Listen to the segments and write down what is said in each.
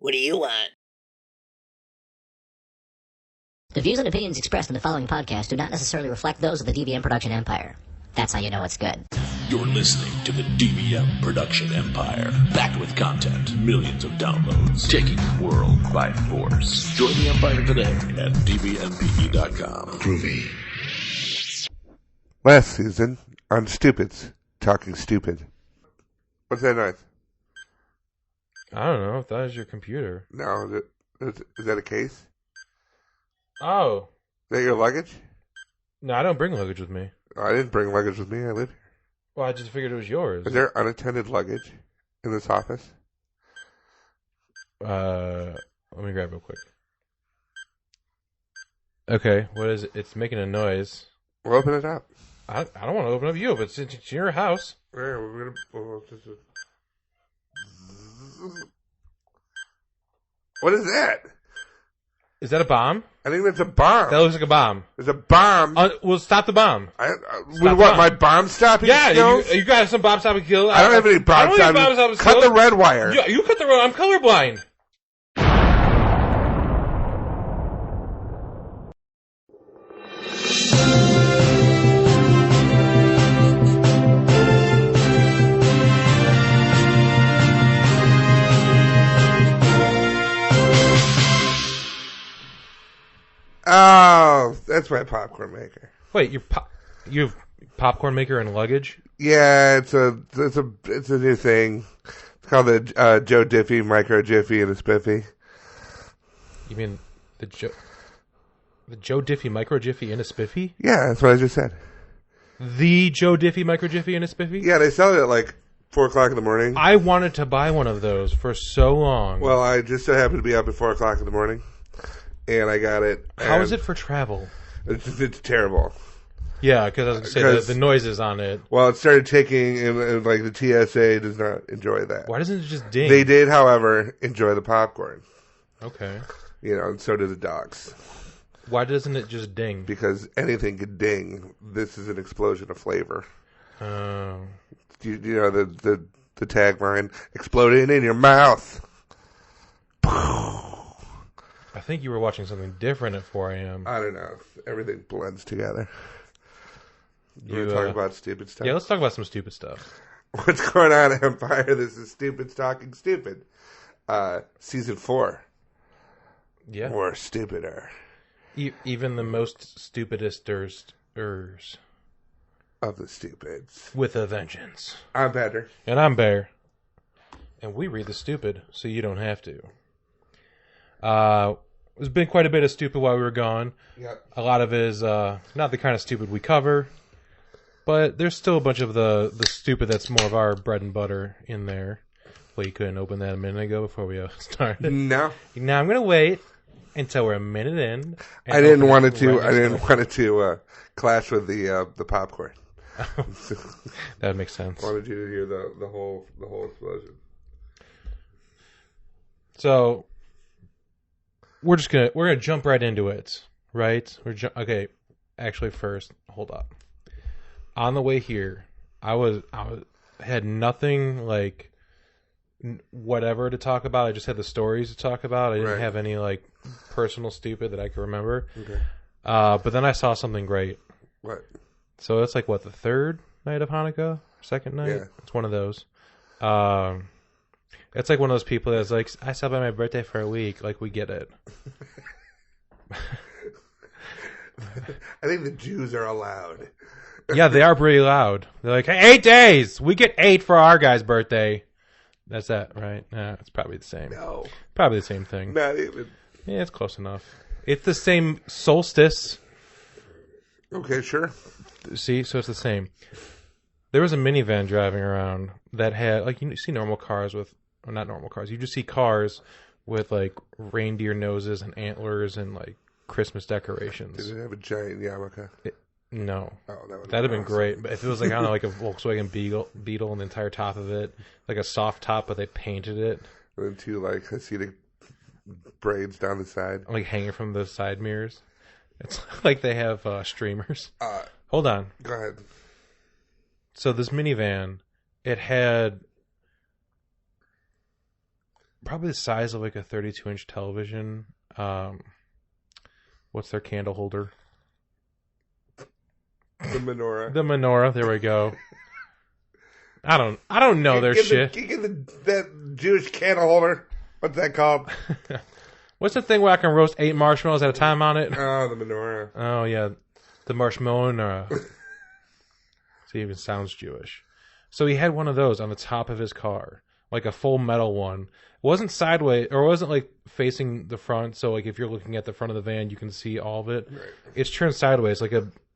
What do you want? The views and opinions expressed in the following podcast do not necessarily reflect those of the DVM production empire. That's how you know it's good. You're listening to the DVM production empire. Backed with content, millions of downloads, taking the world by force. Join the empire today at dvmpe.com. Groovy. Last season on Stupids, Talking Stupid. What's that noise? I don't know. That was your computer. No, is that a case? Oh. Is that your luggage? No, I don't bring luggage with me. Oh, I didn't bring luggage with me. I live here. Well, I just figured it was yours. Is there unattended luggage in this office? Let me grab it real quick. Okay, what is it? It's making a noise. We'll open it up. I don't want to open up you, but it's your house. Yeah, What is that? Is that a bomb? I think that's a bomb. That looks like a bomb. There's a bomb. Well, stop the bomb. What, my bomb stopping skills? Yeah, you got some bomb stopping skills. I don't have any bomb stopping skills. Cut the red wire. You cut the red. I'm colorblind. Oh, that's my popcorn maker. Wait, you have popcorn maker and luggage? Yeah, it's a new thing. It's called the Joe Diffie Micro Jiffy and a Spiffy. You mean the Joe Diffie Micro Jiffy and a Spiffy? Yeah, that's what I just said. The Joe Diffie Micro Jiffy and a Spiffy? Yeah, they sell it at like 4 o'clock in the morning. I wanted to buy one of those for so long. Well, I just so happened to be up at 4 o'clock in the morning, and I got it. How is it for travel? It's terrible. Yeah, because I was going to say the noises on it. Well, it started ticking, and like the TSA does not enjoy that. Why doesn't it just ding? They did, however, enjoy the popcorn. Okay. You know, and so do the dogs. Why doesn't it just ding? Because anything could ding. This is an explosion of flavor. Oh. You know the tagline, exploding in your mouth. I think you were watching something different at 4 a.m. I don't know. Everything blends together. You want to talk about stupid stuff? Yeah, let's talk about some stupid stuff. What's going on, Empire? This is Stupid Talking Stupid. Season 4. Yeah. Or stupider. Even the most stupidesters Of the stupids. with a vengeance. I'm Better. And I'm Bear. And we read the stupid, so you don't have to. There's been quite a bit of stupid while we were gone. Yep. A lot of it is not the kind of stupid we cover, but there's still a bunch of the stupid that's more of our bread and butter in there. Well, you couldn't open that a minute ago before we started. No. Now I'm going to wait until we're a minute in. I didn't want it to clash with the popcorn. That makes sense. I wanted you to hear the whole explosion. So we're gonna jump right into it, right? Okay. Actually, first, hold up. On the way here, I had nothing like whatever to talk about. I just had the stories to talk about. I didn't have any like personal stupid that I could remember. Okay. But then I saw something great. What? So it's like what, the third night of Hanukkah, second night? Yeah. It's one of those. It's like one of those people that's like, I celebrate my birthday for a week. Like, we get it. I think the Jews are allowed. Yeah, they are pretty loud. They're like, hey, 8 days. We get 8 for our guy's birthday. That's that, right? Nah, it's probably the same. No. Probably the same thing. Not even. Yeah, it's close enough. It's the same solstice. Okay, sure. See, so it's the same. There was a minivan driving around that had, like, you see normal cars with, or not normal cars, you just see cars with, like, reindeer noses and antlers and, like, Christmas decorations. Did it have a giant yarmulke? No. Oh, that'd have been great. But if it was, like, I don't know, like a Volkswagen Beetle and the entire top of it, like a soft top, but they painted it. And then 2, like, Hasidic braids down the side. Like, hanging from the side mirrors. It's like they have streamers. Hold on. Go ahead. So this minivan, it had probably the size of like a 32-inch television. What's their candle holder? The menorah. The menorah. There we go. I don't know their shit. Can you get that Jewish candle holder? What's that called? What's the thing where I can roast 8 marshmallows at a time on it? Oh, the menorah. Oh yeah, the marshmallow menorah. So he even sounds Jewish. So he had one of those on the top of his car, like a full metal one. It wasn't sideways, or it wasn't like facing the front. So like if you're looking at the front of the van, you can see all of it. Right. It's turned sideways,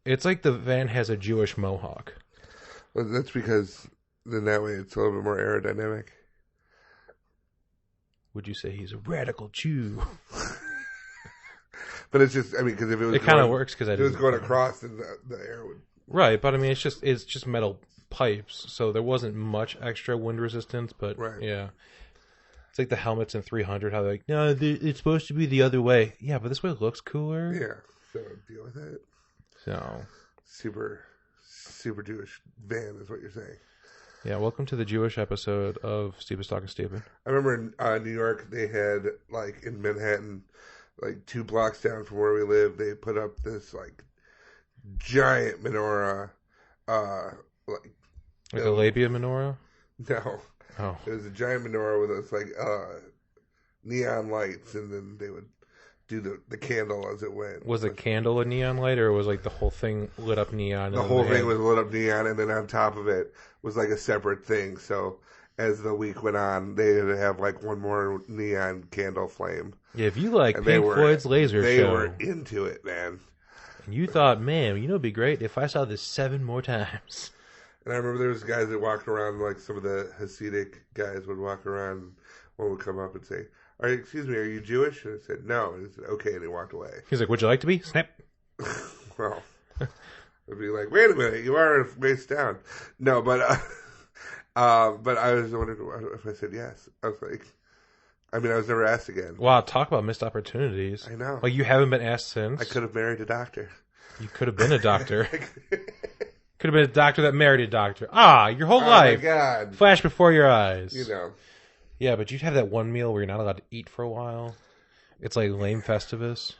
it's like the van has a Jewish mohawk. Well, that's because then that way it's a little bit more aerodynamic. Would you say he's a radical Jew? But it's just, I mean, because if it was, it kind of works because it was going across, then the air would. Right, but I mean, it's just metal pipes, so there wasn't much extra wind resistance. But right. Yeah, it's like the helmets in 300. How they're like, no, it's supposed to be the other way. Yeah, but this way it looks cooler. Yeah, so deal with it. So super Jewish van is what you're saying. Yeah, welcome to the Jewish episode of Stupid Talking Stupid. I remember in New York, they had, like, in Manhattan, like, 2 blocks down from where we lived, they put up this, like, giant menorah, like a labia menorah? No. Oh. It was a giant menorah with those, like, neon lights, and then they would do the candle as it went. Was the candle a neon light, or was like the whole thing lit up neon? The whole thing was lit up neon, and then on top of it was like a separate thing. So as the week went on, they would have like one more neon candle flame. Yeah, if you like Pink Floyd's Laser Show. They were into it, man. And you thought, man, you know, it'd be great if I saw this 7 more times. And I remember there was guys that walked around, like some of the Hasidic guys would walk around, and one would come up and say, excuse me, are you Jewish? And I said, no. And he said, okay, and he walked away. He's like, would you like to be? Snap. Well, I'd be like, wait a minute, you are waist down. No, but I was wondering if I said yes. I was like, I was never asked again. Wow, talk about missed opportunities. I know. Like, you haven't been asked since? I could have married a doctor. You could have been a doctor. Could have been a doctor that married a doctor. Your whole life. Oh, my God. Flash before your eyes. You know. Yeah, but you'd have that one meal where you're not allowed to eat for a while. It's like lame Festivus.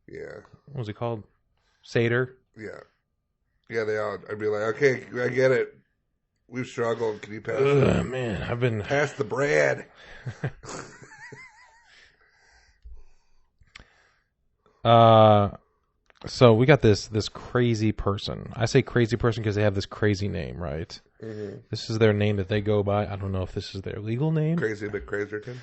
Yeah. What was it called? Seder? Yeah. Yeah, they all. I'd be like, okay, I get it. We've struggled. Can you pass it? Man, I've been... Pass the bread. So we got this crazy person. I say crazy person because they have this crazy name, right? Mm-hmm. This is their name that they go by. I don't know if this is their legal name. Crazy McCrazerton?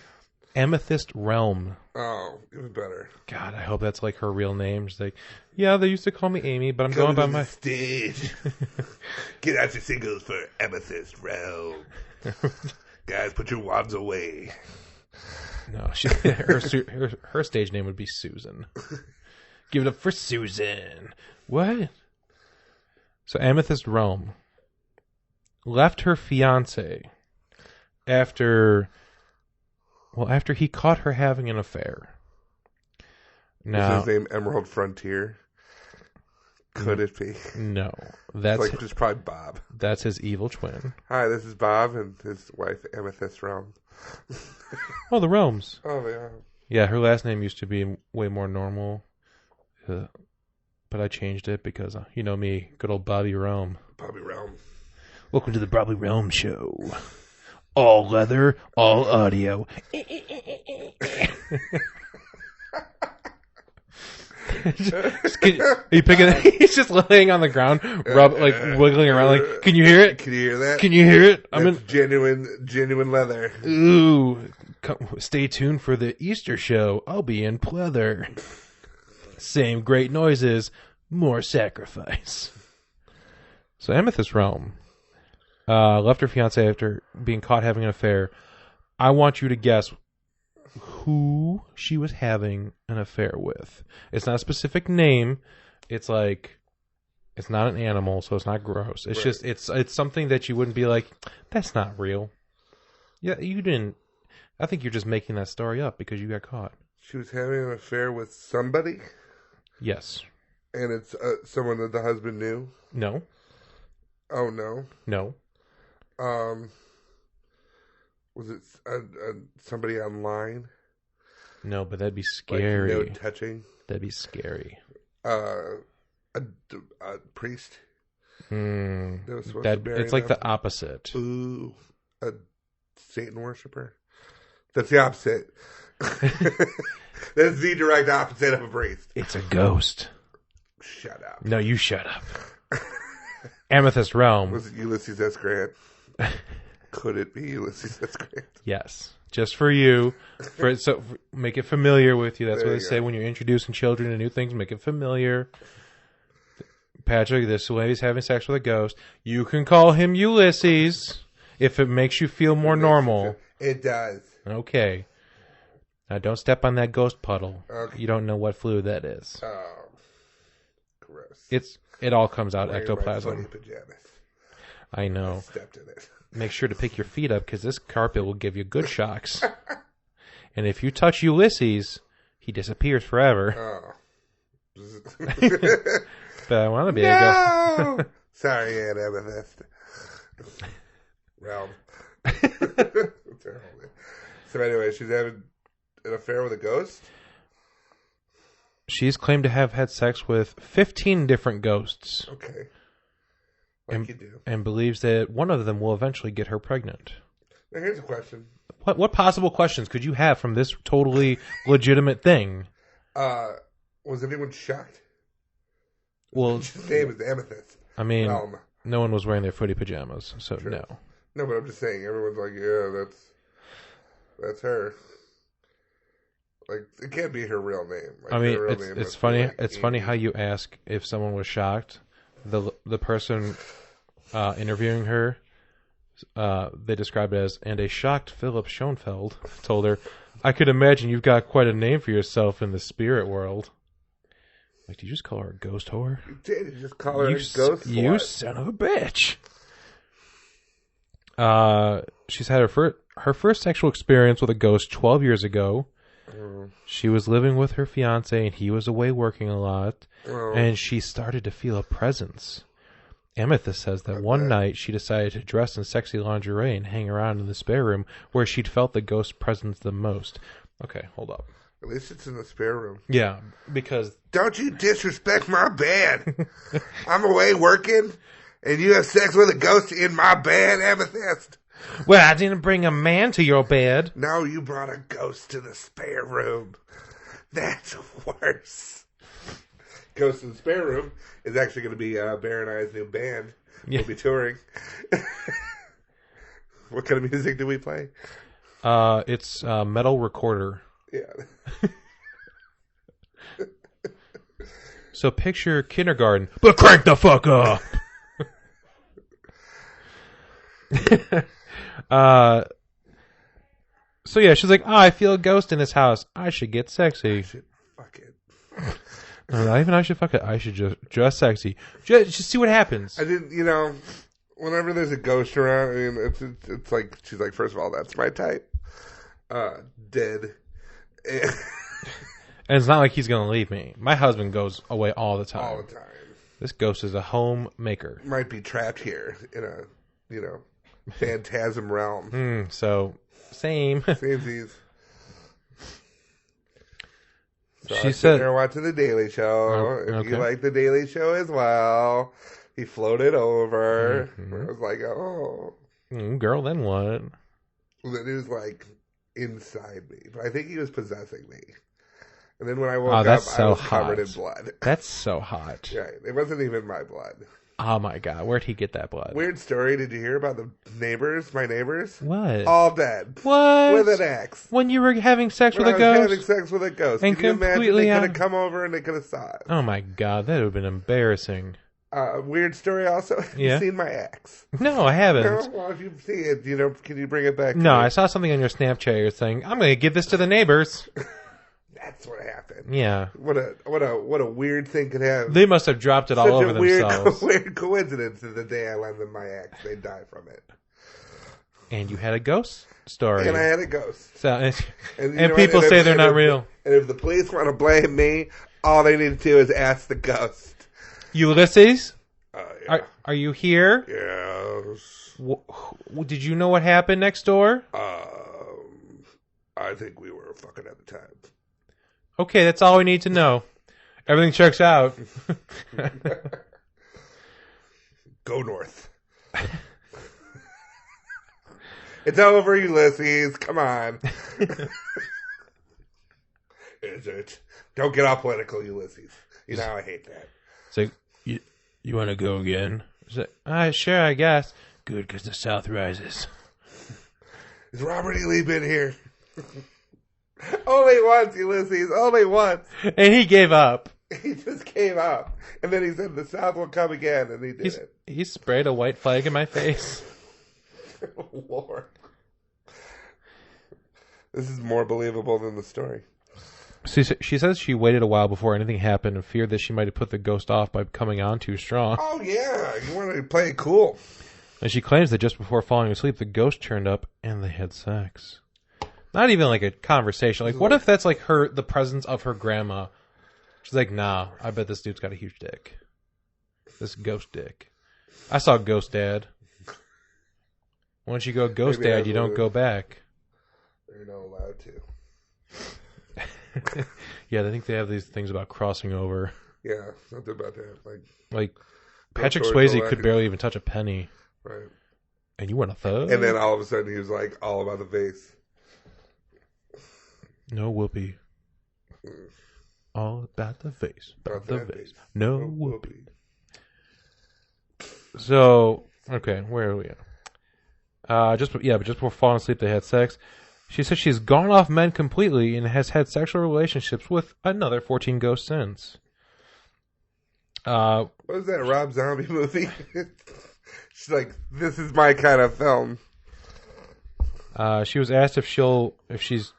Amethyst Realm. Oh, even better. God, I hope that's like her real name. She's like, yeah, they used to call me Amy, but I'm going by my... stage. Get out your singles for Amethyst Realm. Guys, put your wands away. No, her stage name would be Susan. Give it up for Susan. What? So Amethyst Realm left her fiance after he caught her having an affair. Now, is his name Emerald Frontier? Could it be? No. That's it's probably Bob. That's his evil twin. Hi, this is Bob and his wife Amethyst Realm. Oh, the Realms. Oh, yeah. Yeah, her last name used to be way more normal. But I changed it because, you know me, good old Bobby Realm. Bobby Realm. Welcome to the Bobby Realm Show. All leather, all audio. Are you picking it? He's just laying on the ground, wiggling around like, can you hear it? Can you hear that? Can you hear it? That's genuine leather. Ooh. Stay tuned for the Easter show. I'll be in pleather. Same great noises, more sacrifice. So Amethyst Realm left her fiance after being caught having an affair. I want you to guess who she was having an affair with. It's not a specific name. It's like, it's not an animal, so it's not gross. It's just, it's something that you wouldn't be like, that's not real. Yeah, you didn't. I think you're just making that story up because you got caught. She was having an affair with somebody? Yes. And it's someone that the husband knew? No. Oh, no? No. Was Was it somebody online? No, but that'd be scary. Like, no touching? That'd be scary. A priest? It's like the opposite. Ooh, a Satan worshiper? That's the opposite. That's the direct opposite of a priest. It's a ghost. Shut up. No, you shut up. Amethyst Realm. Was it Ulysses S. Grant? Could it be Ulysses S. Grant? Yes. Just for you. Make it familiar with you. That's There what they you say go. when you're introducing children to new things. Make it familiar. Patrick, this lady's having sex with a ghost. You can call him Ulysses if it makes you feel more normal. It does. Okay. Now don't step on that ghost puddle. Okay. You don't know what fluid that is. Oh, gross. It all comes out Wearing ectoplasm. my funny pajamas. I know. Stepped in it. Make sure to pick your feet up because this carpet will give you good shocks. And if you touch Ulysses, he disappears forever. Oh. But I want to be a ghost. No! Sorry, Aunt Amethyst. Realm. So anyway, she's having an affair with a ghost? She's claimed to have had sex with 15 different ghosts. Okay. You do. And believes that one of them will eventually get her pregnant. Now here's a question. What possible questions could you have from this totally legitimate thing? Was anyone shocked? Well, His name is Amethyst. I mean, Realm. no one was wearing their footy pajamas, so True. no. No, but I'm just saying, everyone's like, yeah, that's her. Like, it can't be her real name. Like, I mean, her real it's name it's must be, funny. like, It's funny Amy. how you ask if someone was shocked. The person interviewing her, they described it as, and a shocked Philip Schoenfeld told her, "I could imagine you've got quite a name for yourself in the spirit world." Like, did you just call her a ghost whore? You did. You just call her a ghost You slut. son of a bitch. She's had her first sexual experience with a ghost 12 years ago. She was living with her fiance, and he was away working a lot. And she started to feel a presence. Amethyst says that one night she decided to dress in sexy lingerie and hang around in the spare room where she'd felt the ghost presence the most. Okay, hold up. At least it's in the spare room. Yeah, because... Don't you disrespect my bed. I'm away working, and you have sex with a ghost in my bed, Amethyst. Well, I didn't bring a man to your bed. No, you brought a ghost to the spare room. That's worse. Ghost in the Spare Room is actually going to be Bear and I's new band. Yeah. We'll be touring. What kind of music do we play? It's metal recorder. Yeah. So picture kindergarten, but crank the fuck up. So yeah, she's like, I feel a ghost in this house. I should get sexy. Shit, fuck it. No, not even I should fuck it. I should just dress sexy. Just see what happens. I didn't, whenever there's a ghost around, I mean, it's like, she's like, first of all, that's my type. Dead. And it's not like he's going to leave me. My husband goes away all the time. All the time. This ghost is a homemaker. Might be trapped here in a, phantasm realm. So, same. Samesies. So She I'm said- sitting there watching The Daily Show. If okay. you like The Daily Show as well, he floated over. I was like, oh. Girl, then what? And then he was like inside me. But I think he was possessing me. And then when I woke up, that's I so was covered hot. in blood. That's so hot. Yeah, it wasn't even my blood. Oh my god, where'd he get that blood? Weird story. Did you hear about the neighbors? My neighbors? What? All dead. What? With an axe. When you were having sex When with I a was ghost? having sex with a ghost. And Can you imagine? completely They could out- have come over and they could have saw it. Oh my god, that would have been embarrassing. Weird story also. Have Yeah. you seen my axe? No, I haven't. No? Well, if you see it, can you bring it back? No, to me? I saw something on your Snapchat. You're saying, I'm going to give this to the neighbors. That's what happened. Yeah. What a weird thing could happen. They must have dropped it all over themselves. Weird coincidence that the day I lend them my axe, they die from it. And you had a ghost story. And I had a ghost. So, And, you and know people what? say if- they're and not if- real. And if the police want to blame me, all they need to do is ask the ghost. Ulysses, Yeah. are you here? Yes. Did you know what happened next door? I think we were fucking at the time. Okay, that's all we need to know. Everything checks out. Go north. It's over, Ulysses. Come on. Is it? Don't get all political, Ulysses. You know I hate that. It's like, you want to go again? It's like, sure, I guess. Good, because the South rises. Has Robert E. Lee been here? Only once, Ulysses. Only once. And he gave up. He just came up. And then he said the South will come again, and he did it. He sprayed a white flag in my face. Lord. This is more believable than the story. She says she waited a while before anything happened and feared that she might have put the ghost off by coming on too strong. Oh, yeah. You want to play it cool. And she claims that just before falling asleep, the ghost turned up and they had sex. Not even like a conversation. Like, what if that's like the presence of her grandma? She's like, nah, I bet this dude's got a huge dick. This ghost dick. I saw Ghost Dad. Once you go Ghost Dad, you don't go back. They're not allowed to. Yeah, I think they have these things about crossing over. Yeah, something about that. Like Patrick Swayze could barely even touch a penny. Right. And you want a thug? And then all of a sudden he was like all about the face. No whoopee. All about the face. About the face. No whoopee. So, okay, where are we at? Just before falling asleep, they had sex. She says she's gone off men completely and has had sexual relationships with another 14 ghosts since. What was that Rob Zombie movie? She's like, this is my kind of film. She was asked if she's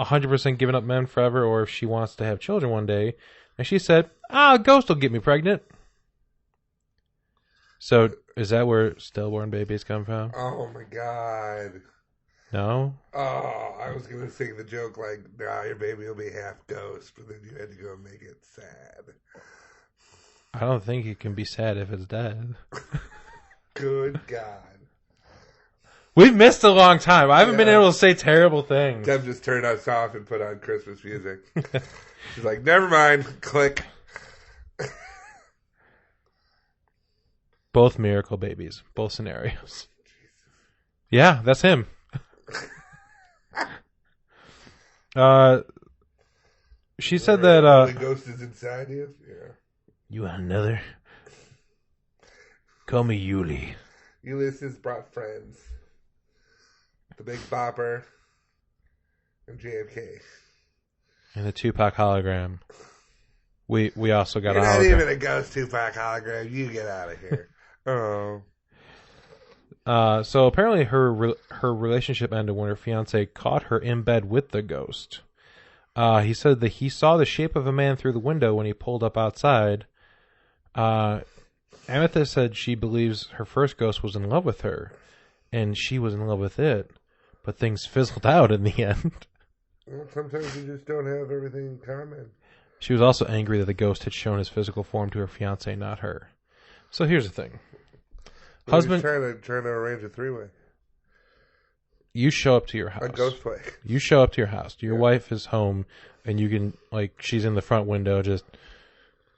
100% given up men forever or if she wants to have children one day. And she said, a ghost will get me pregnant. So, is that where stillborn babies come from? Oh my God. No? Oh, I was going to sing the joke like, nah, your baby will be half ghost, but then you had to go and make it sad. I don't think it can be sad if it's dead. Good God. We've missed a long time. I haven't been able to say terrible things. Deb just turned us off and put on Christmas music. She's like, never mind. Click. Both miracle babies. Both scenarios. Yeah, that's him. She said that the ghost is inside you? Yeah. You want another? Call me Yuli. Ulysses brought friends. The Big Bopper and JFK. And the Tupac hologram. We also got You're a not hologram. even a ghost Tupac hologram. You get out of here. Oh. So apparently her relationship ended when her fiance caught her in bed with the ghost. He said that he saw the shape of a man through the window when he pulled up outside. Amethyst said she believes her first ghost was in love with her, and she was in love with it, but things fizzled out in the end. Well, sometimes you just don't have everything in common. She was also angry that the ghost had shown his physical form to her fiance, not her. So here's the thing. Husband, trying to arrange a three-way. You show up to your house. A ghost play. You show up to your house. Your wife is home, and you can, like, she's in the front window just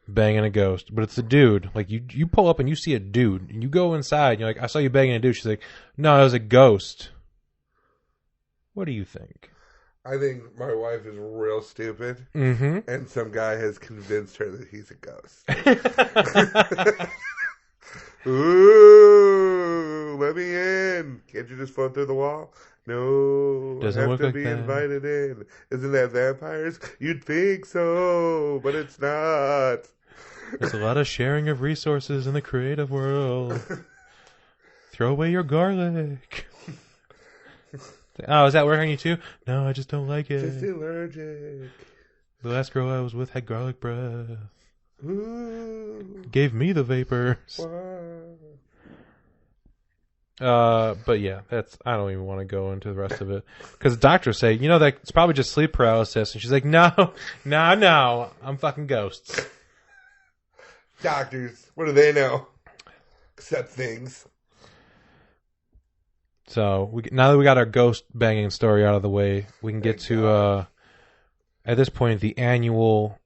banging a ghost. But it's a dude. Like, you pull up and you see a dude, and you go inside, and you're like, I saw you banging a dude. She's like, no, it was a ghost. What do you think? I think my wife is real stupid, and some guy has convinced her that he's a ghost. Ooh, let me in. Can't you just float through the wall? No, Doesn't I have look to like be that. invited in. Isn't that vampires? You'd think so, but it's not. There's a lot of sharing of resources in the creative world. Throw away your garlic. Oh, is that working on you too? No, I just don't like it. Just allergic. The last girl I was with had garlic breath. Ooh, Gave me the vapors. wow. But yeah, I don't even want to go into the rest of it. Because the doctors say, that it's probably just sleep paralysis. And she's like, no, I'm fucking ghosts. Doctors, what do they know? Except things. So now that we got our ghost banging story out of the way, we can get to at this point the annual.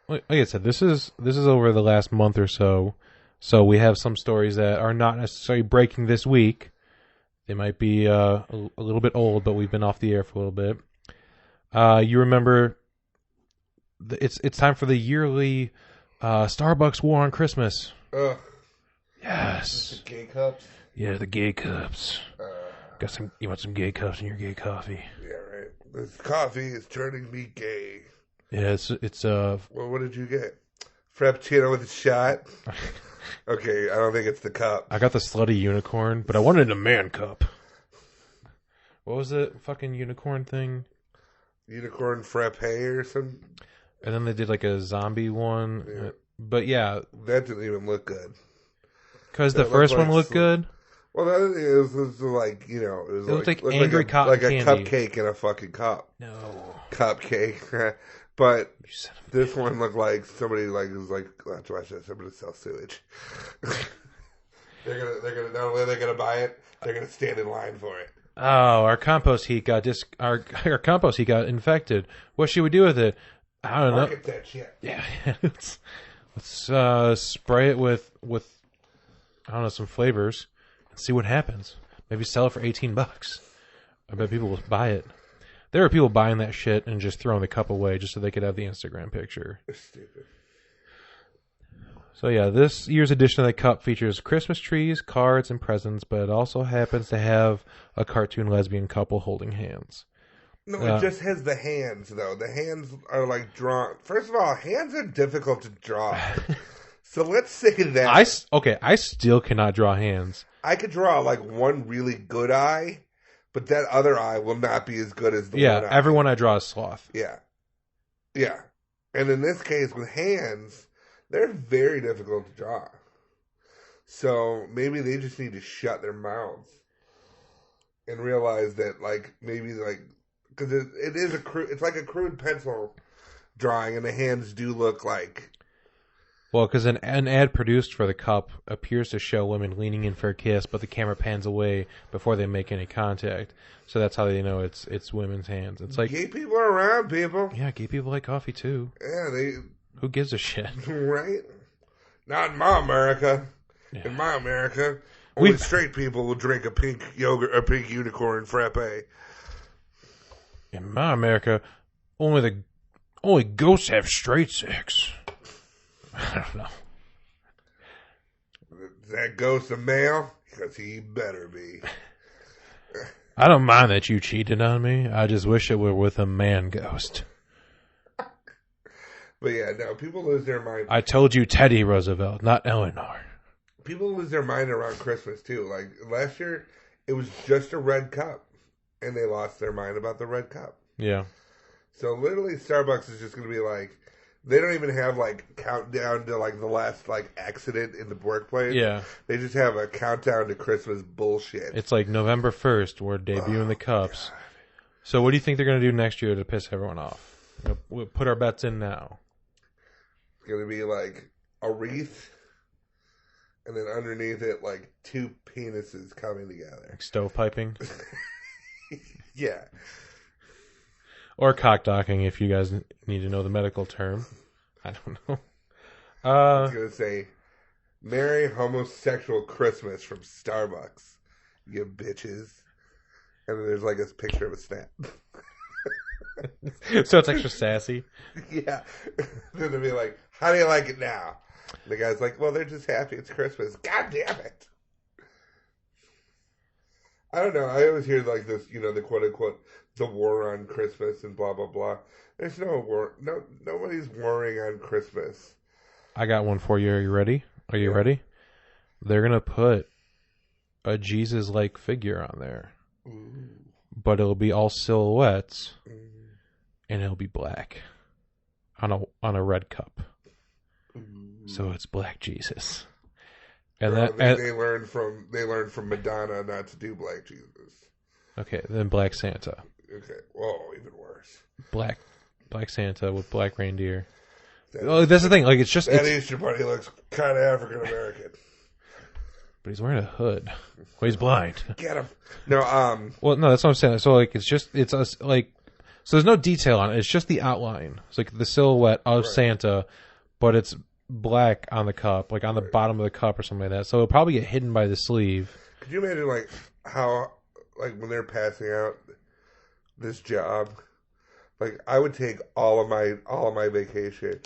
Like I said, this is over the last month or so. So we have some stories that are not necessarily breaking this week. They might be a little bit old, but we've been off the air for a little bit. You remember? It's time for the yearly Starbucks War on Christmas. Yes. The gay cups. Yeah, the gay cups. Got some? You want some gay cups in your gay coffee? Yeah, right. This coffee is turning me gay. Yeah, it's Well, what did you get? Frappuccino with a shot. Okay, I don't think it's the cup. I got the slutty unicorn, but I wanted a man cup. What was the fucking unicorn thing? Unicorn frappe or something. And then they did like a zombie one. Yeah. But yeah, That didn't even look good. because the first one looked good. Well, the other thing was like, you know, it looked like angry cotton like candy. a cupcake in a fucking cup. No. Cupcake. But You son of this one looked like somebody was like, let's watch this. I'm gonna sell sewage. they're gonna not only are they gonna buy it, they're gonna stand in line for it. Oh, our compost heat got our compost heat got infected. What should we do with it? I don't know. Market that shit. Yeah, let's spray it with I don't know, some flavors and see what happens. Maybe sell it for $18. I bet people will buy it. There are people buying that shit and just throwing the cup away just so they could have the Instagram picture. They're stupid. So yeah, this year's edition of the cup features Christmas trees, cards, and presents, but it also happens to have a cartoon lesbian couple holding hands. No, it just has the hands, though. The hands are, like, drawn. First of all, hands are difficult to draw. So let's say that. I still cannot draw hands. I could draw, like, one really good eye, but that other eye will not be as good as the one eye. Yeah, everyone I draw is sloth. Yeah. Yeah. And in this case, with hands, they're very difficult to draw. So maybe they just need to shut their mouths and realize that, like, maybe, like, because it is it's like a crude pencil drawing, and the hands do look like. Well, because an ad produced for the cup appears to show women leaning in for a kiss, but the camera pans away before they make any contact. So that's how they know it's women's hands. It's like gay people are around, people. Yeah, gay people like coffee too. Yeah, who gives a shit? Right? Not in my America. Yeah. In my America, only straight people will drink a pink unicorn frappe. In my America, only ghosts have straight sex. I don't know. Is that ghost a male? Because he better be. I don't mind that you cheated on me. I just wish it were with a man ghost. But yeah, no, people lose their mind. I told you Teddy Roosevelt, not Eleanor. People lose their mind around Christmas, too. Like, last year, it was just a red cup. And they lost their mind about the red cup. Yeah. So literally Starbucks is just going to be like, they don't even have like countdown to like the last like accident in the workplace. Yeah. They just have a countdown to Christmas bullshit. It's like November 1st, we're debuting the cups. God. So what do you think they're going to do next year to piss everyone off? We'll put our bets in now. It's going to be like a wreath, and then underneath it like two penises coming together. Like stovepiping? Yeah. Or cockdocking, if you guys need to know the medical term. I don't know. I was going to say, Merry Homosexual Christmas from Starbucks, you bitches. And then there's like a picture of a snap. So it's extra sassy? Yeah. Then they'll be like, how do you like it now? And the guy's like, well, they're just happy it's Christmas. God damn it. I don't know. I always hear like this, you know, the quote unquote, the war on Christmas and blah, blah, blah. There's no war. No, nobody's warring on Christmas. I got one for you. Are you ready? Are you ready? They're going to put a Jesus-like figure on there. Ooh. But it'll be all silhouettes. And it'll be black. On a red cup. Ooh. So it's black Jesus. And they learned from Madonna not to do black Jesus. Okay, then black Santa. Okay, whoa, even worse. Black Santa with black reindeer. That's the thing. Like it's Easter Bunny looks kind of African American. But he's wearing a hood. Well, he's blind. Get him. No, Well, no, that's what I'm saying. So, like, it's us, like, so there's no detail on it. It's just the outline. It's like the silhouette of Santa, but it's black on the cup, like on the bottom of the cup or something like that. So it'll probably get hidden by the sleeve. Could you imagine, like, how, like, when they're passing out this job, like, I would take all of my vacation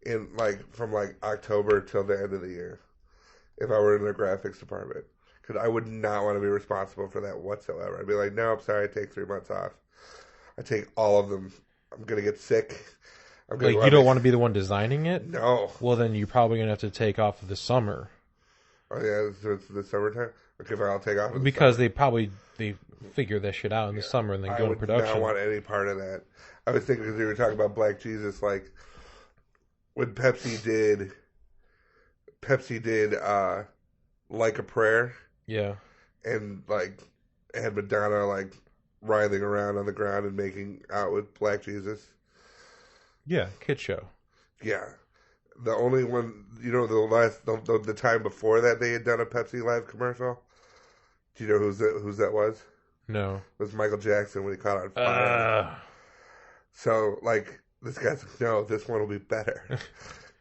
in, like, from, like, October till the end of the year if I were in the graphics department. Because I would not want to be responsible for that whatsoever. I'd be like, no, I'm sorry, I take 3 months off. I take all of them. I'm going to get sick. Like, you don't want to be the one designing it? No. Well, then you're probably going to have to take off the summer. Oh, yeah, so it's the summertime? Okay, fine, I'll take off. Because they figure that shit out in the summer and then go into production. I would not want any part of that. I was thinking, because we were talking about Black Jesus, like, when Pepsi did Like a Prayer. Yeah. And, like, had Madonna, like, writhing around on the ground and making out with Black Jesus. Yeah, kid show. Yeah. The only one, the time before that they had done a Pepsi Live commercial. Do you know whose that was? No. It was Michael Jackson when he caught on fire. So, like, this guy's like, no, this one will be better.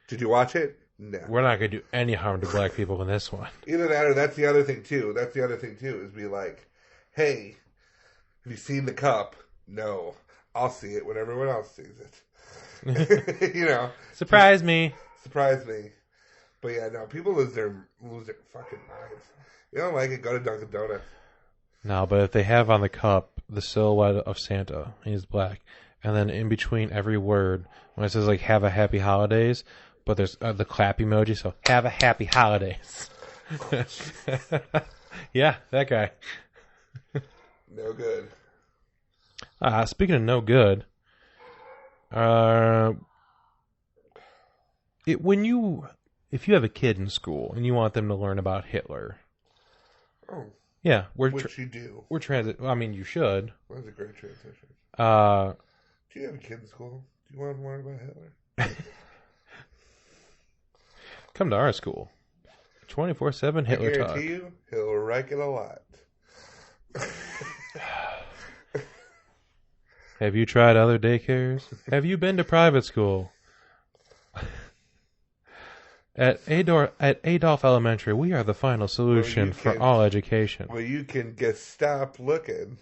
Did you watch it? No. We're not going to do any harm to black people in this one. Either that or that's the other thing, too. Is be like, hey, have you seen the cup? No. I'll see it when everyone else sees it. Surprise me. But yeah, no, people lose their fucking minds. You don't like it, go to Dunkin' Donuts. No, but if they have on the cup the silhouette of Santa, he's black, and then in between every word, when it says, like, have a happy holidays, but there's the clap emoji, so have a happy holidays. Yeah, that guy. No good. Speaking of no good, if you have a kid in school and you want them to learn about Hitler, yeah, which you do. I mean, you should. That was a great transition. Do you have a kid in school? Do you want to learn about Hitler? Come to our school. 24/7 Hitler I talk. guarantee you, he'll like it a lot. Have you tried other daycares? Have you been to private school? At Adolph Elementary, we are the final solution for all education. Well, you can stop looking.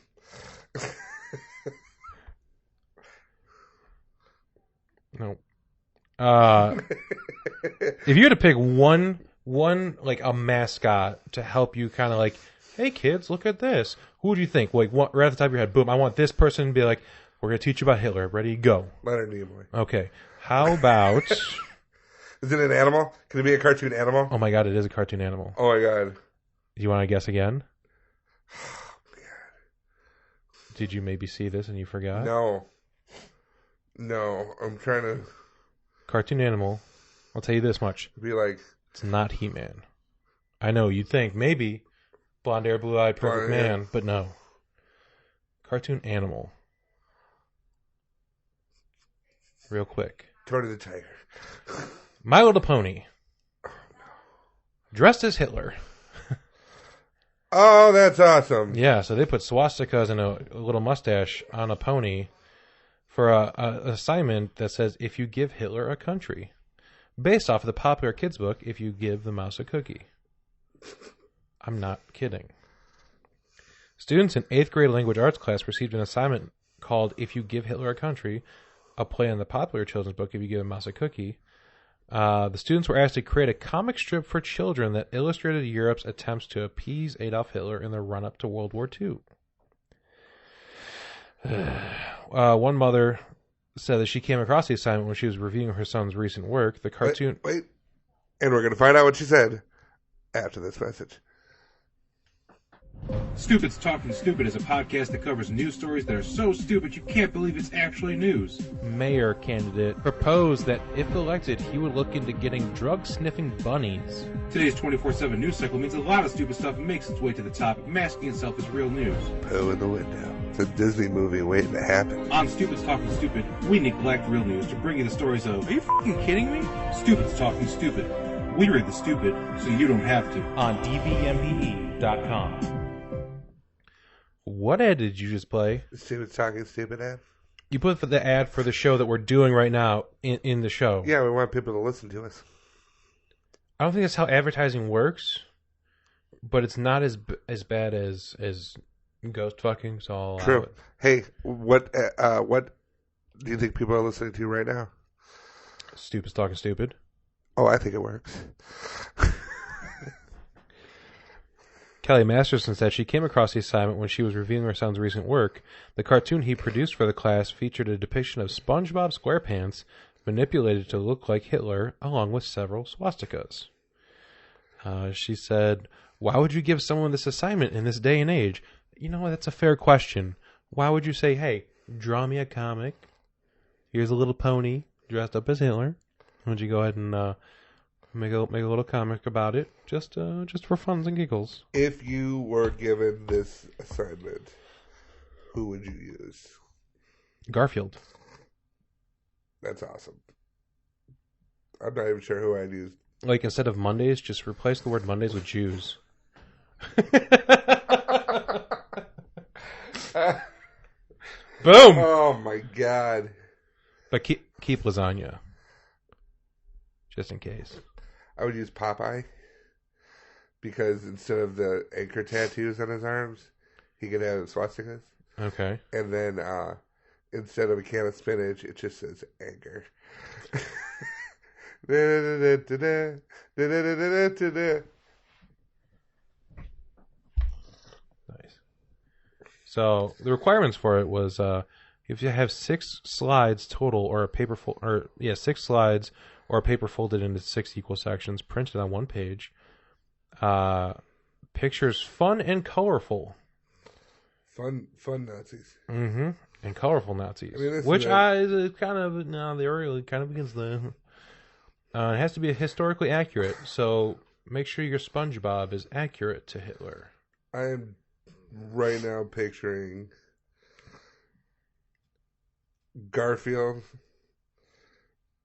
No. If you had to pick one like a mascot to help you kind of like, hey kids, look at this. Who would you think? Like, right at the top of your head, boom, I want this person to be like, we're going to teach you about Hitler. Ready, go. Leonard Nimoy. Okay. How about... Is it an animal? Can it be a cartoon animal? Oh my god, it is a cartoon animal. Oh my god. Do you want to guess again? Oh my god. Did you maybe see this and you forgot? No, I'm trying to... Cartoon animal. I'll tell you this much. Be like... It's not He-Man. I know, you'd think, maybe, blonde hair, blue-eyed, perfect man, but no. Cartoon animal. Real quick. Tony the Tiger. My Little Pony. Oh, no. Dressed as Hitler. Oh, that's awesome. Yeah, so they put swastikas and a little mustache on a pony for a assignment that says, if you give Hitler a country. Based off of the popular kids book, If You Give the Mouse a Cookie. I'm not kidding. Students in 8th grade language arts class received an assignment called If You Give Hitler a Country, a play on the popular children's book If You Give a Mouse a Cookie. The students were asked to create a comic strip for children that illustrated Europe's attempts to appease Adolf Hitler in the run-up to World War II. One mother said that she came across the assignment when she was reviewing her son's recent work. The cartoon... Wait. And we're going to find out what she said after this message. Stupid's Talking Stupid is a podcast that covers news stories that are so stupid you can't believe it's actually news. Mayor candidate proposed that if elected, he would look into getting drug-sniffing bunnies. Today's 24/7 news cycle means a lot of stupid stuff makes its way to the top, masking itself as real news. Pooh in the window. It's a Disney movie waiting to happen. On Stupid's Talking Stupid, we neglect real news to bring you the stories of, are you fucking kidding me? Stupid's Talking Stupid. We read the stupid, so you don't have to. On dvmpe.com. What ad did you just play? Stupid talking stupid ad. You put the ad for the show that we're doing right now in the show. Yeah, we want people to listen to us. I don't think that's how advertising works, but it's not as bad as ghost fucking. So I'll allow True. it. Hey, what do you think people are listening to right now? Stupid's talking stupid. Oh, I think it works. Kelly Masterson said she came across the assignment when she was reviewing her son's recent work. The cartoon he produced for the class featured a depiction of SpongeBob SquarePants manipulated to look like Hitler, along with several swastikas. She said, "Why would you give someone this assignment in this day and age?" You know what? That's a fair question. Why would you say, "Hey, draw me a comic. Here's a little pony dressed up as Hitler. Why don't you go ahead and make a little comic about it, just for funs and giggles?" If you were given this assignment, who would you use? Garfield. That's awesome. I'm not even sure who I'd use. Like, instead of Mondays, just replace the word Mondays with Jews. Boom! Oh my god. But keep lasagna. Just in case. I would use Popeye. Because instead of the anchor tattoos on his arms, he could have swastikas. Okay. And then instead of a can of spinach, it just says anchor. Nice. So the requirements for it was if you have 6 slides total, or a paper 6 slides or a paper folded into 6 equal sections, printed on one page. Pictures fun and colorful. Fun Nazis. Mm-hmm. And colorful Nazis. I mean, is kind of, no, they really kind of against the... it has to be historically accurate, so make sure your SpongeBob is accurate to Hitler. I am right now picturing Garfield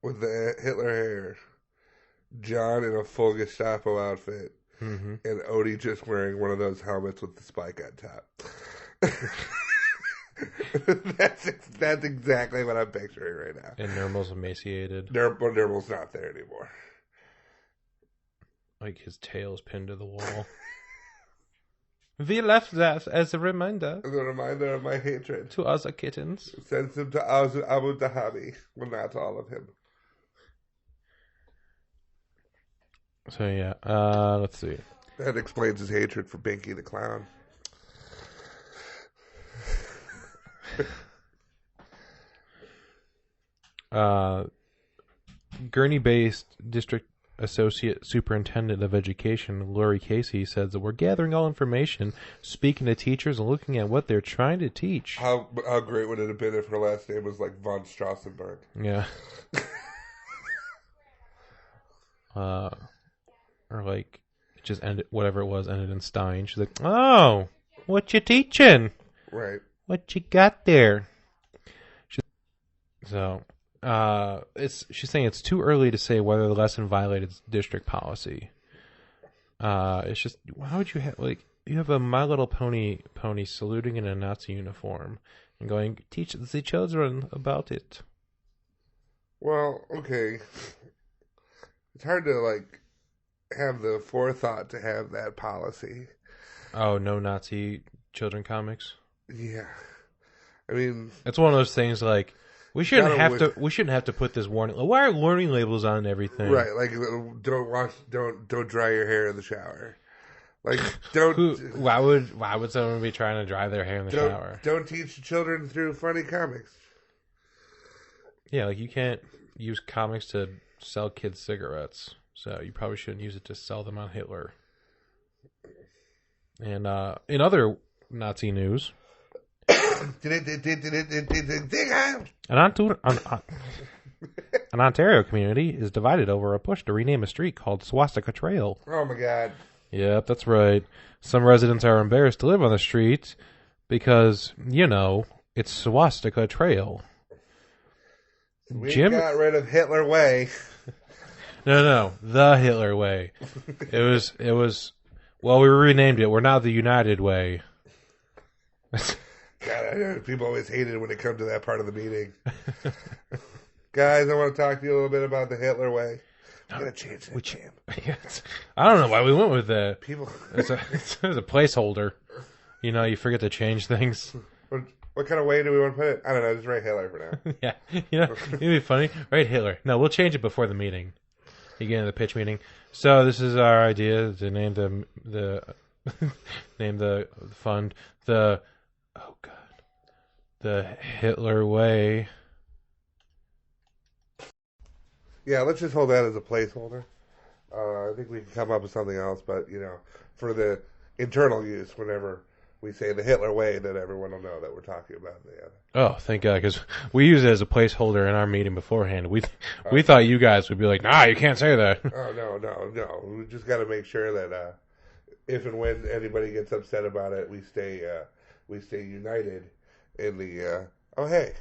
with the Hitler hair, John in a full Gestapo outfit, and Odie just wearing one of those helmets with the spike on top. That's exactly what I'm picturing right now. And Nermal's emaciated. Nermal's not there anymore. Like his tail's pinned to the wall. We left that as a reminder. As a reminder of my hatred. To other kittens. Sends him to Abu Dhabi. Well, not all of him. So yeah, let's see. That explains his hatred for Binky the Clown. Gurney-based District Associate Superintendent of Education, Lori Casey, says that we're gathering all information, speaking to teachers, and looking at what they're trying to teach. How great would it have been if her last name was like von Strassenberg? Yeah. Or like, it just ended, whatever it was, ended in Stein. She's like, "Oh, what you teaching? Right. What you got there?" She's saying it's too early to say whether the lesson violated district policy. It's just, how would you have, like, you have a My Little Pony saluting in a Nazi uniform and going, "Teach the children about it." Well, okay. It's hard to, like, have the forethought to have that policy. Oh, no Nazi children comics? Yeah. I mean, it's one of those things like, we shouldn't have to put this warning. Why are warning labels on everything? Right, like don't dry your hair in the shower. Like don't. Why would someone be trying to dry their hair in the shower? Don't teach children through funny comics. Yeah, like you can't use comics to sell kids cigarettes, so you probably shouldn't use it to sell them on Hitler. And in other Nazi news, an Ontario community is divided over a push to rename a street called Swastika Trail. Oh my god. Yep, that's right. Some residents are embarrassed to live on the street because, it's Swastika Trail. We got rid of Hitler Way. No, the Hitler way. It was. Well, we renamed it. We're now the United Way. God, I know people always hate it when it comes to that part of the meeting. Guys, I want to talk to you a little bit about the Hitler way. I'm going to change that name. I don't know why we went with that. People, It's a placeholder. You know, you forget to change things. what kind of way do we want to put it? I don't know. Just write Hitler for now. Yeah, you know, it'd be funny. Right, Hitler. No, we'll change it before the meeting. You get into the pitch meeting. So this is our idea to name the name the fund the Hitler Way. Yeah, let's just hold that as a placeholder. I think we can come up with something else, but, you know, for the internal use, whenever we say the Hitler way, then everyone will know that we're talking about the other. Oh, thank God, because we use it as a placeholder in our meeting beforehand. We thought you guys would be like, nah, you can't say that. Oh, no. We just got to make sure that if and when anybody gets upset about it, we stay united in the, oh, hey.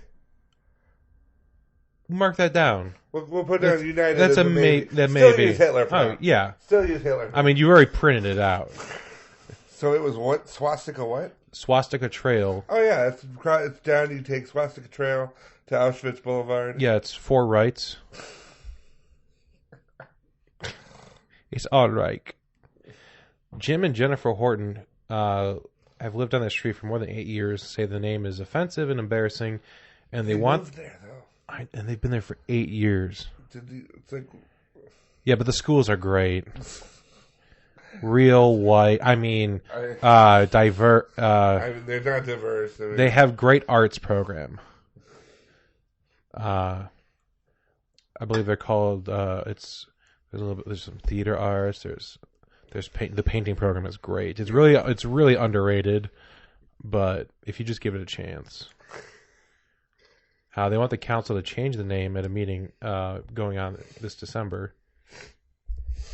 Mark that down. We'll put down united. That's as a maybe. that Still maybe. use Hitler for Oh, now. yeah. Still use Hitler. I mean, you already printed it out. So it was what? Swastika what? Swastika Trail. Oh, yeah. It's down. You take Swastika Trail to Auschwitz Boulevard. Yeah, it's 4 rights. It's all right. Jim and Jennifer Horton have lived on the street for more than 8 years. Say the name is offensive and embarrassing, and they want. Lived there though. And they've been there for 8 years. It's like. Yeah, but the schools are great. Real white. I mean, they're not diverse. They have great arts program. I believe they're called. There's some theater arts. There's the painting program is great. It's really underrated, but if you just give it a chance. They want the council to change the name at a meeting going on this December.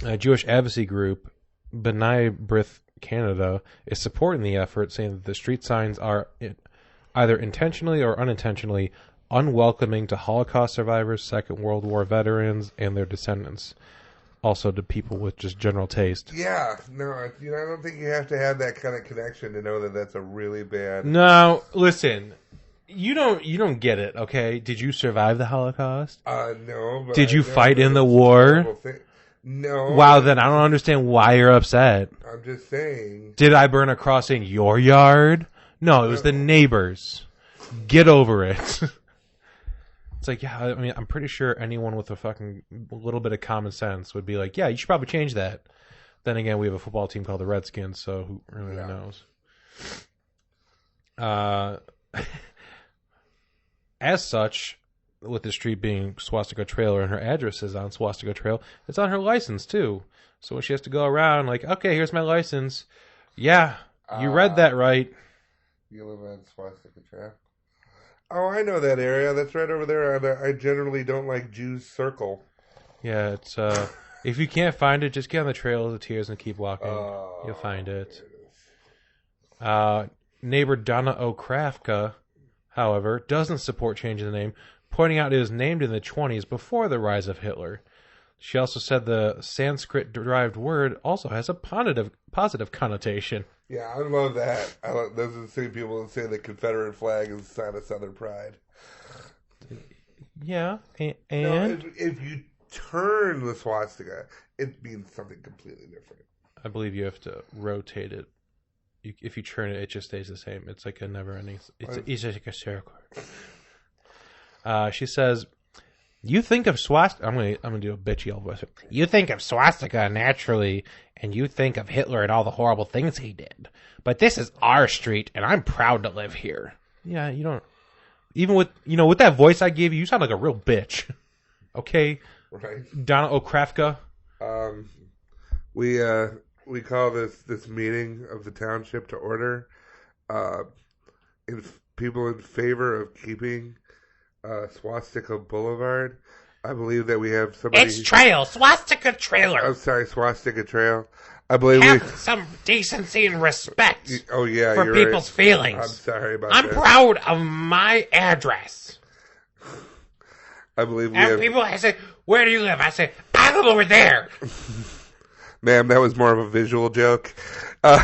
A Jewish advocacy group, B'nai B'rith Canada, is supporting the effort, saying that the street signs are either intentionally or unintentionally unwelcoming to Holocaust survivors, Second World War veterans, and their descendants. Also to people with just general taste. Yeah, no, I don't think you have to have that kind of connection to know that that's a really bad. No, listen. You don't get it, okay? Did you survive the Holocaust? No. But Did you fight in the war? No. Wow, then I don't understand why you're upset. I'm just saying. Did I burn a cross in your yard? No, it was the neighbors. Get over it. It's like, yeah, I mean, I'm pretty sure anyone with a fucking little bit of common sense would be like, yeah, you should probably change that. Then again, we have a football team called the Redskins, so who really knows? As such, with the street being Swastika Trail and her address is on Swastika Trail, it's on her license too. So when she has to go around, like, okay, here's my license. Yeah, you read that right. You live on Swastika Trail? Oh, I know that area. That's right over there. I generally don't like Jews Circle. Yeah, it's if you can't find it, just get on the Trail of the Tears and keep walking. You'll find it. Neighbor Donna O'Krafka, however, doesn't support changing the name, pointing out it was named in the 1920s before the rise of Hitler. She also said the Sanskrit-derived word also has a positive connotation. Yeah, I love that. Those are the same people that say the Confederate flag is a sign of Southern pride. Yeah, and? No, if you turn the swastika, it means something completely different. I believe you have to rotate it. If you turn it, it just stays the same. It's like a never-ending... It's like a circle. She says, you think of swastika... I'm gonna do a bitchy old voice. You think of swastika naturally, and you think of Hitler and all the horrible things he did. But this is our street, and I'm proud to live here. Yeah, you don't... Even with that voice I gave you, you sound like a real bitch. Okay? Right. Donna O'Krafka. We call this meeting of the township to order. People in favor of keeping Swastika Boulevard. I believe that we have somebody... It's Trail, Swastika Trailer. I'm sorry, Swastika Trail. I believe Have some decency and respect Oh, yeah, for you're people's right. feelings. I'm sorry about I'm that. proud of my address. I believe we And have... people, I say, where do you live? I say, I handled over there. Ma'am, that was more of a visual joke. I'm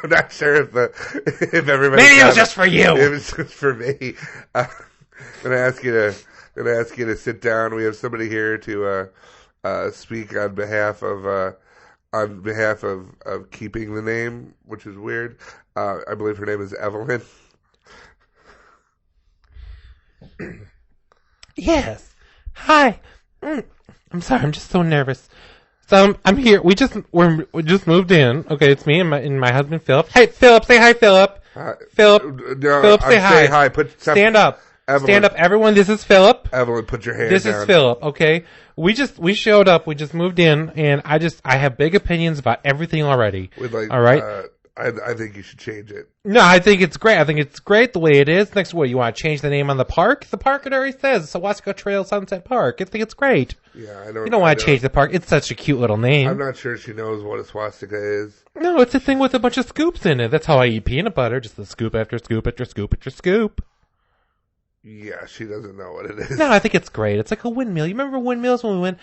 not sure if everybody. Maybe it was just for you. It was just for me. I'm gonna ask you to sit down. We have somebody here to speak on behalf of keeping the name, which is weird. I believe her name is Evelyn. Yes. Hi. I'm sorry. I'm just so nervous. So I'm here. We just moved in. Okay, it's me and my husband Philip. Hey, Philip, say hi, Philip. Philip, No, Philip, say hi. Say hi. Stand up. Evelyn. Stand up, everyone. This is Philip. Evelyn, put your hand This down. is Philip. Okay, we showed up. We just moved in, and I have big opinions about everything already. All right. I think you should change it. No, I think it's great. I think it's great the way it is. Next, what, you want to change the name on the park? The park, it already says Sawasco Trail Sunset Park. I think it's great. Yeah, You don't want to change the park. It's such a cute little name. I'm not sure she knows what a swastika is. No, it's a thing with a bunch of scoops in it. That's how I eat peanut butter. Just a scoop after scoop after scoop after scoop. Yeah, she doesn't know what it is. No, I think it's great. It's like a windmill. You remember windmills when we went.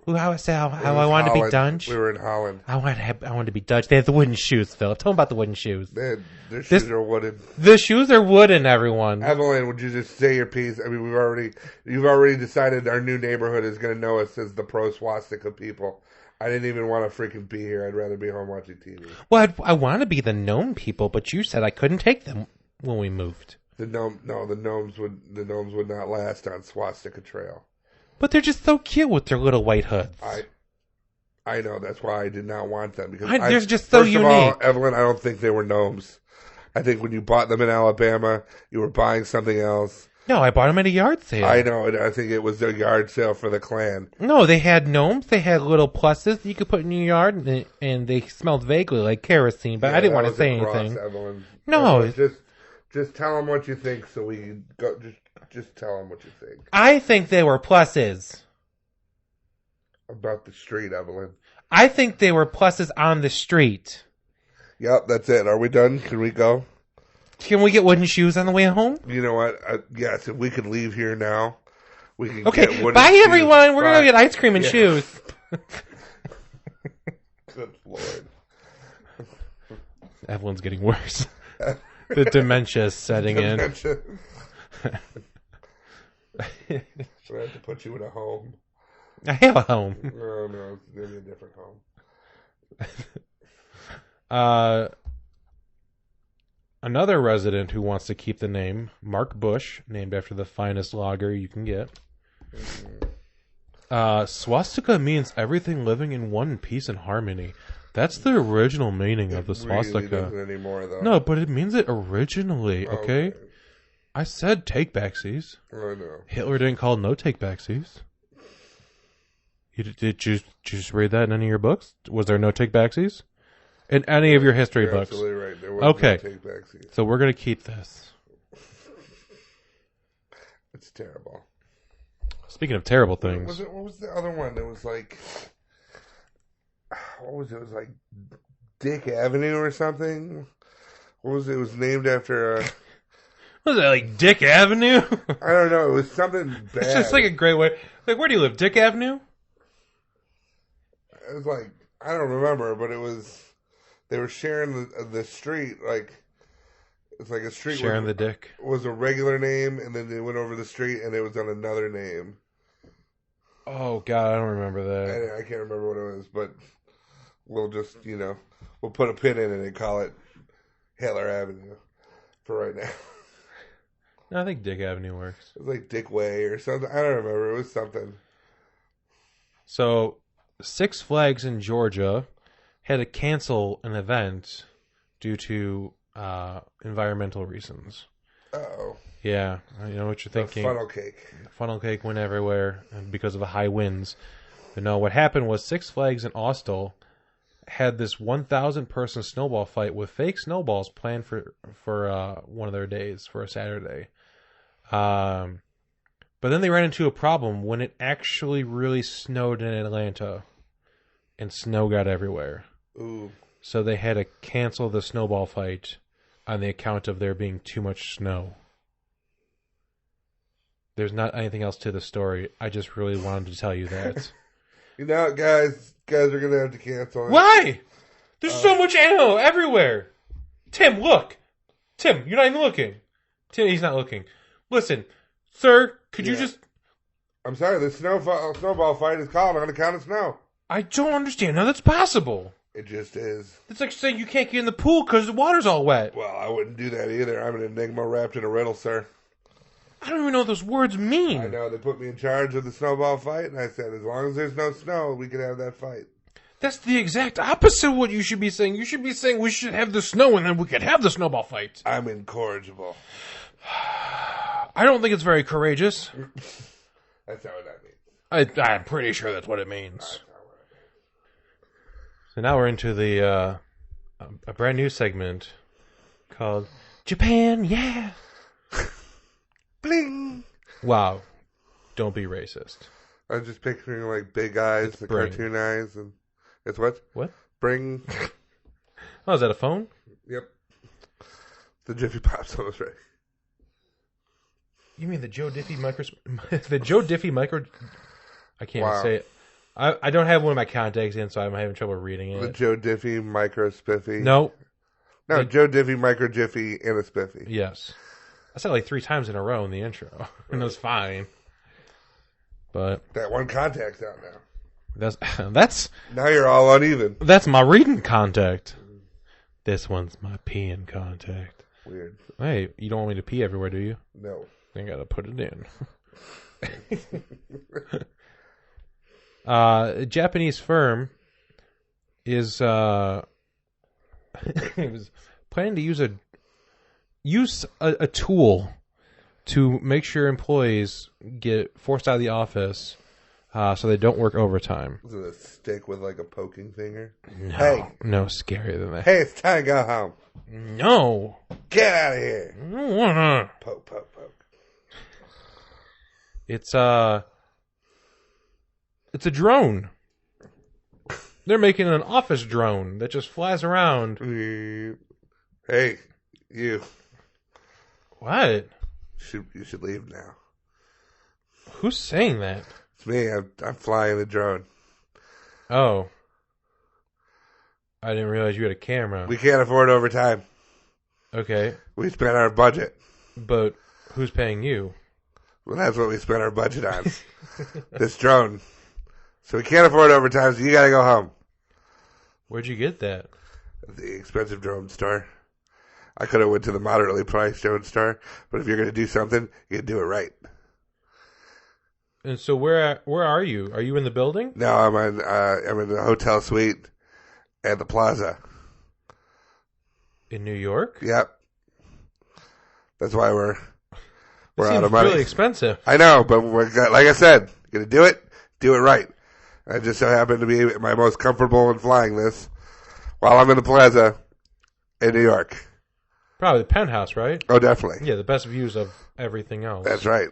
How I wanted to be Dutch. We were in Holland. I wanted to be Dutch. They had the wooden shoes, Philip. Tell them about the wooden shoes. Their shoes are wooden. The shoes are wooden, everyone. Evelyn, would you just say your piece? I mean, you've already decided our new neighborhood is going to know us as the pro swastika people. I didn't even want to freaking be here. I'd rather be home watching TV. Well, I want to be the gnome people, but you said I couldn't take them when we moved. The gnomes would not last on Swastika Trail. But they're just so cute with their little white hoods. I know, that's why I did not want them, because they're just so first unique. Of all, Evelyn, I don't think they were gnomes. I think when you bought them in Alabama, you were buying something else. No, I bought them at a yard sale. I know, and I think it was a yard sale for the clan. No, they had gnomes. They had little pluses you could put in your yard, and they smelled vaguely like kerosene. But Yeah, I didn't want to was say a cross, anything. Evelyn. No, Evelyn, just tell them what you think, so we can go. Just tell them what you think I think they were pluses. about the street, Evelyn. I think they were pluses on the street. Yep, that's it. Are we done? Can we go? Can we get wooden shoes on the way home? You know what? Yes, if we could leave here now, we can Okay, get wooden bye shoes. everyone. We're going to go get ice cream and Yeah. shoes. Good Lord. Evelyn's getting worse. The dementia is setting in. So I have to put you in a home. I have a home. No, it's going to be a different home. Another resident who wants to keep the name, Mark Bush, named after the finest lager you can get. Swastika means everything living in one peace and harmony. That's the original meaning of the swastika. Really doesn't anymore, though. No, but it means it originally, okay? I said take backsies. Oh, no. Hitler didn't call no take backsies. Did you just read that in any of your books? Was there no take backsies? In any of your history You're books? absolutely right. There was Okay. no take backsies. So we're going to keep this. It's terrible. Speaking of terrible things. What was the other one? It was like... What was it? It was like Dick Avenue or something? What was it? It was named after... Was that like Dick Avenue? I don't know. It was something bad. It's just like a great way. Like, where do you live? Dick Avenue? It was like... I don't remember, but it was... They were sharing the street, like... It's like a street... Sharing the dick. Was a regular name, and then they went over the street, and it was on another name. Oh, God, I don't remember that. I can't remember what it was, but... We'll just, we'll put a pin in it and call it Hitler Avenue for right now. No, I think Dick Avenue works. It was like Dick Way or something. I don't remember. It was something. So, Six Flags in Georgia had to cancel an event due to environmental reasons. Uh-oh. Yeah, I know what you're thinking. Funnel cake. Funnel cake went everywhere because of the high winds. But no, what happened was Six Flags in Austell had this 1,000-person snowball fight with fake snowballs planned for one of their days, for a Saturday. But then they ran into a problem when it actually really snowed in Atlanta, and snow got everywhere. Ooh. So they had to cancel the snowball fight on the account of there being too much snow. There's not anything else to the story. I just really wanted to tell you that. You know, guys are gonna have to cancel it. Why? There's so much ammo everywhere. Tim, look. Tim, you're not even looking. Tim, he's not looking. Listen, sir, could you just... I'm sorry, the snowball fight is called on account of snow. I don't understand how that's possible. It just is. It's like saying you can't get in the pool because the water's all wet. Well, I wouldn't do that either. I'm an enigma wrapped in a riddle, sir. I don't even know what those words mean. I know, they put me in charge of the snowball fight, and I said, as long as there's no snow, we can have that fight. That's the exact opposite of what you should be saying. You should be saying we should have the snow and then we could have the snowball fight. I'm incorrigible. I don't think it's very courageous. That's not what that means. I'm pretty sure that's what it means. So now we're into the a brand new segment called Japan, yeah. Bling! Wow. Don't be racist. I was just picturing, like, big eyes, the Bring. cartoon eyes, and... It's what? What? Bring... Oh, is that a phone? Yep. The Jiffy Pop's almost ready. You mean the Joe Diffie micro... the Joe Diffie micro... I can't even Wow. say it. I don't have one of my contacts in, so I'm having trouble reading The it. Joe Diffie Micro Spiffy. No. No, Joe Diffie Micro Jiffy and a Spiffy. Yes. I said it like 3 times in a row in the intro, and it was fine. But That one contact's out now. that's Now you're all uneven. that's my reading contact. This one's my peeing contact. Weird. Hey, you don't want me to pee everywhere, do you? No. I gotta put it in. A Japanese firm is it was planning to use a tool to make sure employees get forced out of the office so they don't work overtime. Is it a stick with like a poking finger? No, Hey. no, scarier than that. Hey, it's time to go home. No, Get out of here. I don't wanna. Poke, poke, poke. It's a drone. They're making an office drone that just flies around. Hey, you. What? You should leave now. Who's saying that? It's me. I'm flying the drone. Oh. I didn't realize you had a camera. We can't afford overtime. Okay, We spent our budget. but who's paying you? Well, that's what we spent our budget on. This drone. So we can't afford overtime, so you gotta go home. Where'd you get that? The expensive drone store. I could have went to the moderately priced drone store, but if you're gonna do something, you gotta do it right. And so where are you? Are you in the building? No, I'm in the hotel suite at the plaza. In New York? Yep. That's why we're It out seems of money. really expensive. I know, but like I said, gonna do it right. I just so happen to be my most comfortable in flying this while I'm in the plaza in New York. Probably the penthouse, right? Oh, definitely. Yeah, the best views of everything else. That's right.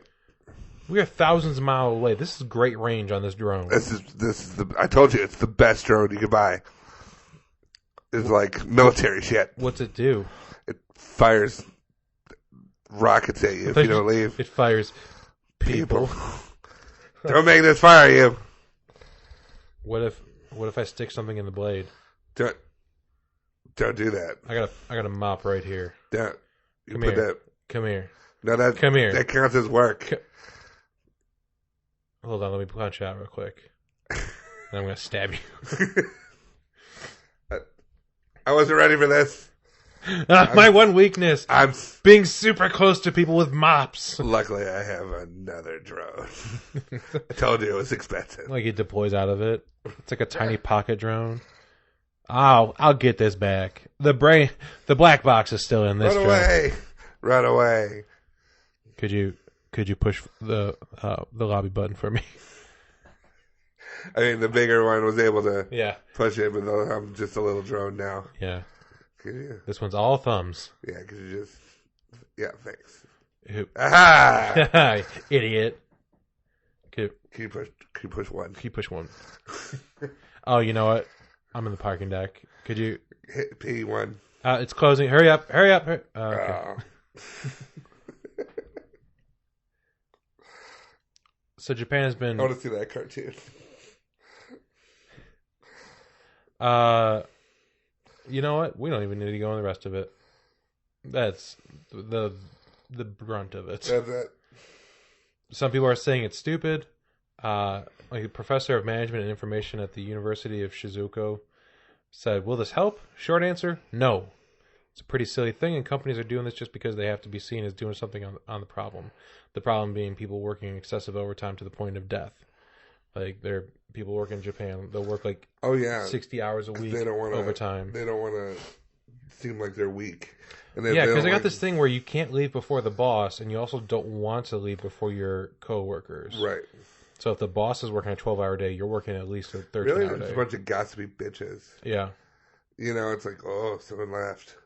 We are thousands of miles away. This is great range on this drone. This is I told you it's the best drone you could buy. It's like military shit. What's it do? It fires rockets at you if you don't leave. It fires people. Don't make this fire you. What if I stick something in the blade? Don't do that. I got a mop right here. Don't. You Come put here. that. Come here. No, that. Come here. That counts as work. Hold on, let me punch out real quick. And I'm gonna stab you. I wasn't ready for this. My one weakness: I'm. being super close to people with mops. Luckily, I have another drone. I told you it was expensive. Like it deploys out of it. It's like a tiny pocket drone. I'll get this back. The black box is still in this Run drone. away! Run away! Could you push the lobby button for me? I mean, the bigger one was able to Yeah. push it, but I'm just a little drone now. Yeah. Could you? This one's all thumbs. Yeah, could you just? Yeah, thanks. Who- Aha! Idiot. Can you push one? Can you push one? Oh, you know what? I'm in the parking deck. Could you? Hit P1. It's closing. Hurry up! Hurry up! Okay. Oh. So Japan has been. I want to see that cartoon. You know what? We don't even need to go on the rest of it. That's the brunt of it. That's it. Some people are saying it's stupid. Like a professor of management and information at the University of Shizuoka said, "Will this help?" Short answer: no. It's a pretty silly thing, and companies are doing this just because they have to be seen as doing something on the problem. The problem being people working excessive overtime to the point of death. Like, there are people working in Japan. They'll work like 60 hours a week they don't wanna, overtime. They don't want to seem like they're weak. And Yeah, because they got this thing where you can't leave before the boss, and you also don't want to leave before your coworkers. Right. So if the boss is working a 12-hour day, you're working at least a 13-hour really, day. it's a bunch of gossipy bitches. Yeah. You know, it's like, oh, someone left.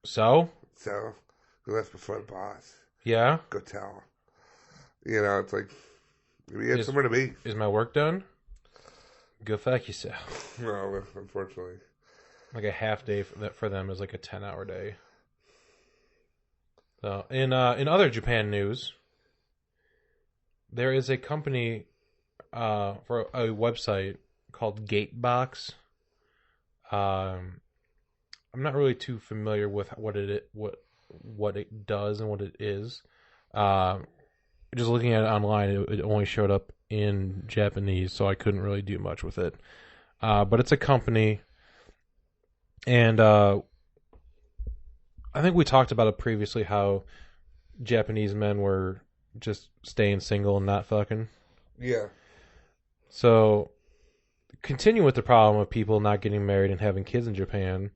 So? So, who left before the boss? Yeah? Go tell. You know, it's like, we had somewhere to be. Is my work done? Go fuck yourself. No, unfortunately. Like a half day for them is like a 10-hour day. So, in other Japan news, there is a company for a website called Gatebox. I'm not really too familiar with what it does and what it is. Just looking at it online, it only showed up in Japanese, so I couldn't really do much with it. But it's a company, and I think we talked about it previously, how Japanese men were just staying single and not fucking. Yeah. So, continue with the problem of people not getting married and having kids in Japan.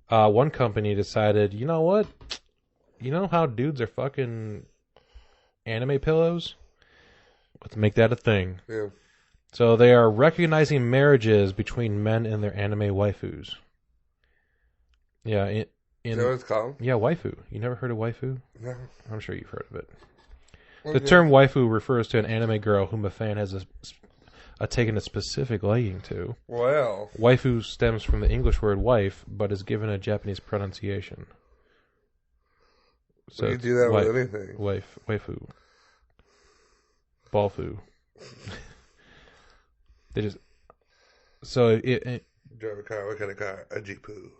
One company decided, you know what? You know how dudes are fucking anime pillows? Let's make that a thing. Yeah. So they are recognizing marriages between men and their anime waifus. Yeah. Is that what it's called? Yeah, waifu. You never heard of waifu? No. I'm sure you've heard of it. Well, The term waifu refers to an anime girl whom a fan has taken a specific liking to. Well. Waifu stems from the English word wife, but is given a Japanese pronunciation. So you do that with anything. Waifu. Ballfu. They just... So it Drive a car. What kind of car? A Jeepu.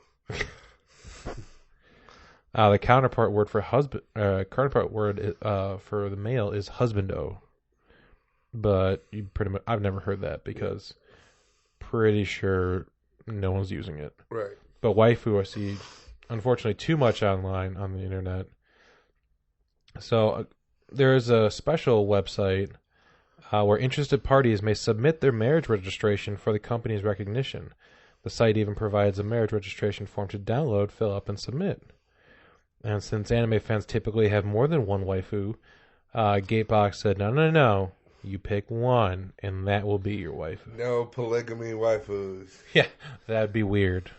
the counterpart word for husband, for the male is husbando, but you pretty much I've never heard that because pretty sure no one's using it. Right. But waifu I see, unfortunately, too much online on the internet. So there is a special website where interested parties may submit their marriage registration for the company's recognition. The site even provides a marriage registration form to download, fill up, and submit. And since anime fans typically have more than one waifu, Gatebox said, no, you pick one, and that will be your waifu. No polygamy waifus. Yeah, that'd be weird.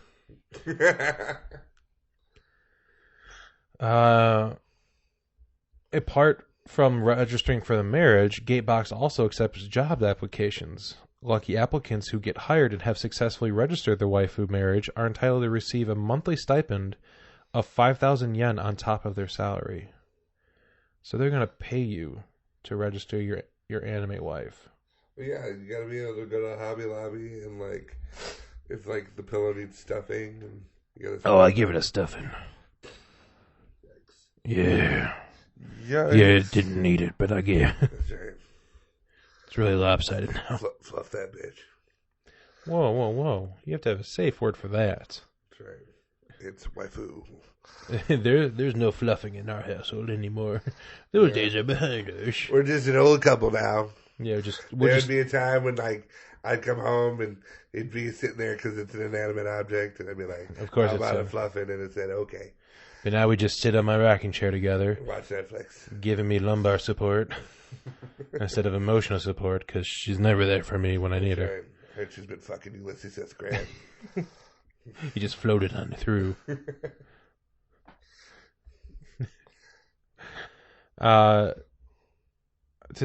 Apart from registering for the marriage, Gatebox also accepts job applications. Lucky applicants who get hired and have successfully registered their waifu marriage are entitled to receive a monthly stipend of 5,000 yen on top of their salary. So they're going to pay you to register your anime wife. Yeah, you gotta be able to go to Hobby Lobby and like, if like the pillow needs stuffing, and you gotta. I give it a stuffing. Yeah. Yeah, It didn't need it, but I get it. That's right. It's really lopsided now. Fluff that bitch. Whoa. You have to have a safe word for that. That's right. It's waifu. There's no fluffing in our household anymore. Those days are behind us. We're just an old couple now. Yeah, There'd be a time when like I'd come home and it'd be sitting there because it's an inanimate object, and I'd be like, Of course "How it's about so. it fluffing?" And it said, "Okay." But now we just sit on my rocking chair together, Watch Netflix. giving me lumbar support instead of emotional support, because she's never there for me when I need her. Right. I heard she's been fucking Ulysses S. Grant. You just floated on through. To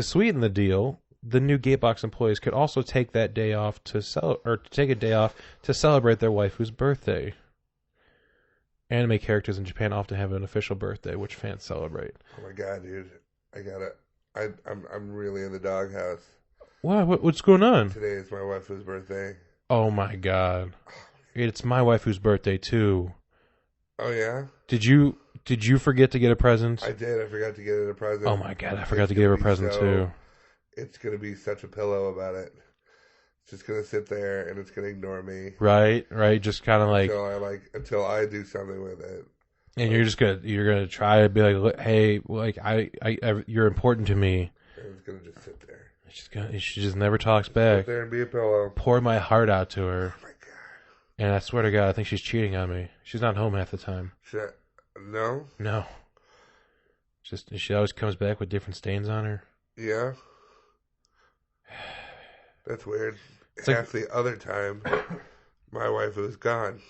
sweeten the deal, the new Gatebox employees could also take that day off to take a day off to celebrate their waifu's birthday. Anime characters in Japan often have an official birthday, which fans celebrate. Oh my god, dude! I'm really in the doghouse. What's going on? Today is my wife's birthday. Oh my god. It's my wife's birthday too. Oh yeah? Did you forget to get a present? I did. I forgot to get her a present. Oh my god, I forgot to give her a present too. It's gonna be such a pillow about it. It's just gonna sit there and it's gonna ignore me. Right. Just kind of like until I do something with it. And you're gonna try to be like, hey, like you're important to me. And it's gonna just sit there. She just never talks back. Sit there and be a pillow. Pour my heart out to her. Oh my god. And I swear to God, I think she's cheating on me. She's not home half the time. No? No. She always comes back with different stains on her. Yeah. That's weird. Half the other time, my wife was gone.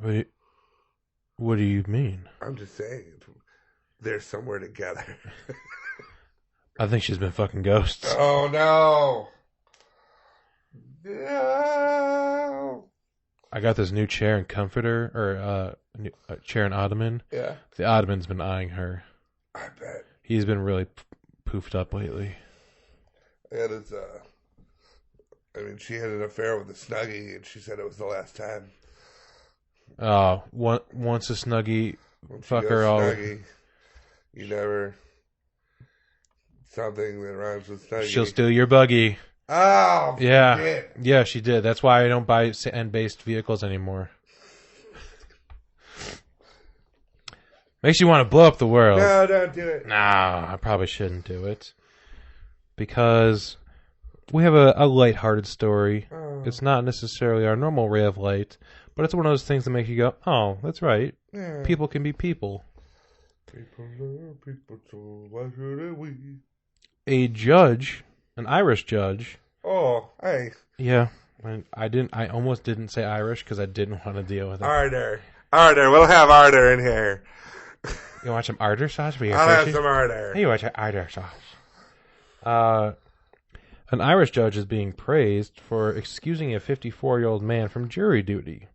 What do you mean? I'm just saying, they're somewhere together. I think she's been fucking ghosts. Oh no! No! I got this new chair and comforter, or a chair and ottoman. Yeah. The ottoman's been eyeing her. I bet. He's been really poofed up lately. She had an affair with a Snuggie, and she said it was the last time. Oh, once a Snuggie, fuck her all. Snuggie, you never... Something that rhymes with Snuggie. She'll steal your buggy. Oh, yeah. shit. Yeah, she did. That's why I don't buy sand-based vehicles anymore. Makes you want to blow up the world. No, don't do it. No, I probably shouldn't do it. Because we have a light-hearted story. Oh. It's not necessarily our normal ray of light, but it's one of those things that make you go, oh, that's right. Yeah. People can be people. People love people, so why shouldn't we? A judge, an Irish judge. Oh, hey. Yeah. I almost didn't say Irish because I didn't want to deal with it. Ardor. We'll have ardor in here. You want some ardor sauce? I'll have some ardor. Hey, you want some ardor sauce? An Irish judge is being praised for excusing a 54-year-old man from jury duty.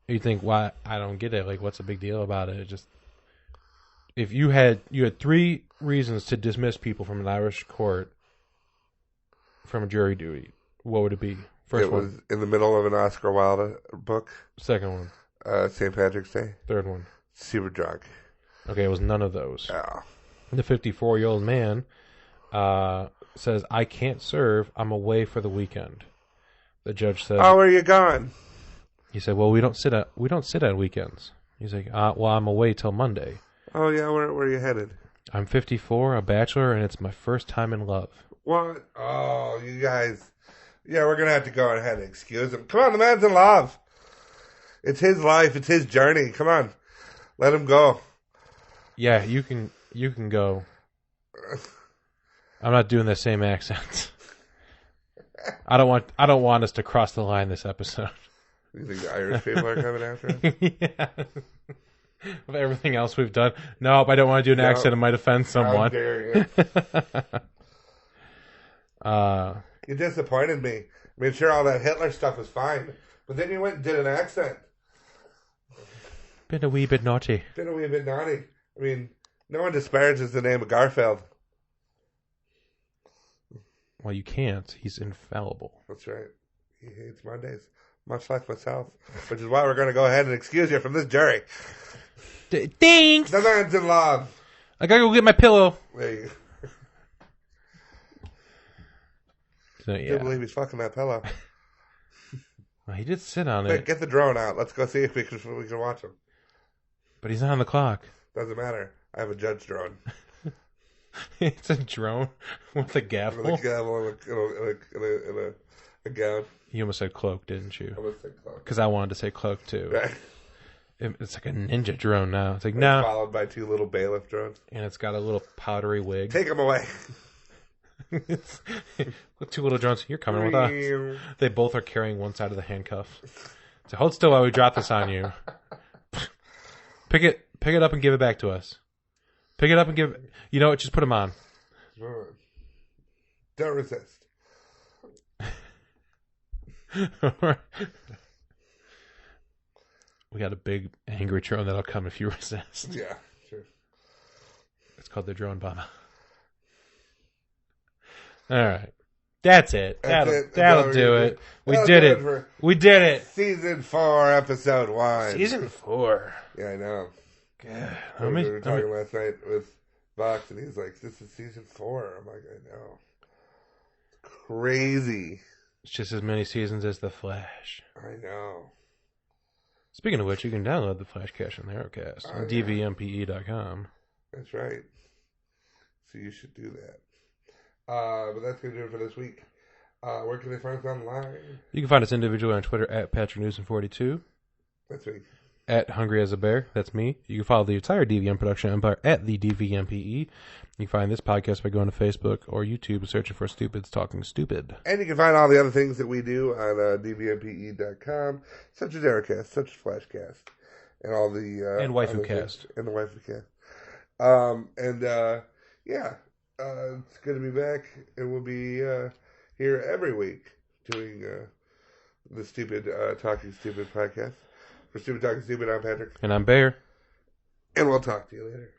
You think, why? I don't get it. Like, what's the big deal about it? Just if you had 3 reasons to dismiss people from an Irish court from jury duty, what would it be? First one. It was in the middle of an Oscar Wilde book. Second one. St. Patrick's Day. Third one. Super drunk. Okay, it was none of those. Oh. The 54-year-old man says, I can't serve. I'm away for the weekend. The judge said, oh, where are you going? He said, well, we don't sit on weekends. He's like, well, I'm away till Monday. Oh, yeah, where are you headed? I'm 54, a bachelor, and it's my first time in love. What? Oh, you guys. Yeah, we're going to have to go ahead and excuse him. Come on, the man's in love. It's his life. It's his journey. Come on. Let him go. Yeah, you can go. I'm not doing the same accent. I don't want us to cross the line this episode. You think the Irish people are coming after us? Yeah. Of everything else we've done. Nope, I don't want to do an accent. It might offend someone. How dare you? You disappointed me. I mean, sure, all that Hitler stuff was fine, but then you went and did an accent. Been a wee bit naughty. I mean, no one disparages the name of Garfield. Well, you can't. He's infallible. That's right. He hates Mondays, much like myself, which is why we're going to go ahead and excuse you from this jury. Thanks. The man's in love. I gotta go get my pillow. There you go. So, yeah. I can't believe he's fucking that pillow. Well, he did sit on Wait, it. get the drone out. Let's go see if we can watch him. But he's not on the clock. Doesn't matter. I have a judge drone. It's a drone with a gavel. With a gavel and a gown. You almost said cloak, didn't you? I almost said cloak. Because I wanted to say cloak too. Right. It's like a ninja drone now. It's like, no. Followed by 2 little bailiff drones. And it's got a little powdery wig. Take them away. 2 little drones. You're coming with us. They both are carrying one side of the handcuff. So hold still while we drop this on you. Pick it up and give it back to us. Pick it up and give it. You know what? Just put them on. Don't resist. We got a big angry drone that'll come if you resist. Yeah, sure. It's called the drone bomber. All right. That's it. That's it. That'll do it. We did it. For We did it. Season 4, episode 1. Season 4. Yeah, I know. God. We were talking last night with Vox, and he's like, this is season 4. I'm like, I know. Crazy. It's just as many seasons as The Flash. I know. Speaking of which, you can download The Flash Cash and the Arrowcast on dvmpe.com. That's right. So you should do that. But that's going to do it for this week. Where can they find us online? You can find us individually on Twitter at PatrickNewsom42. That's me. At Hungry as a Bear. That's me. You can follow the entire DVM production empire at the DVMPE. You can find this podcast by going to Facebook or YouTube and searching for Stupids Talking Stupid. And you can find all the other things that we do on dvmpe.com, such as Aircast, such as Flashcast, and all the... and WaifuCast. And the WaifuCast. It's good to be back, and we'll be here every week doing the Stupid Talking Stupid podcast. For Stupid Talking Stupid, I'm Patrick. And I'm Bear. And we'll talk to you later.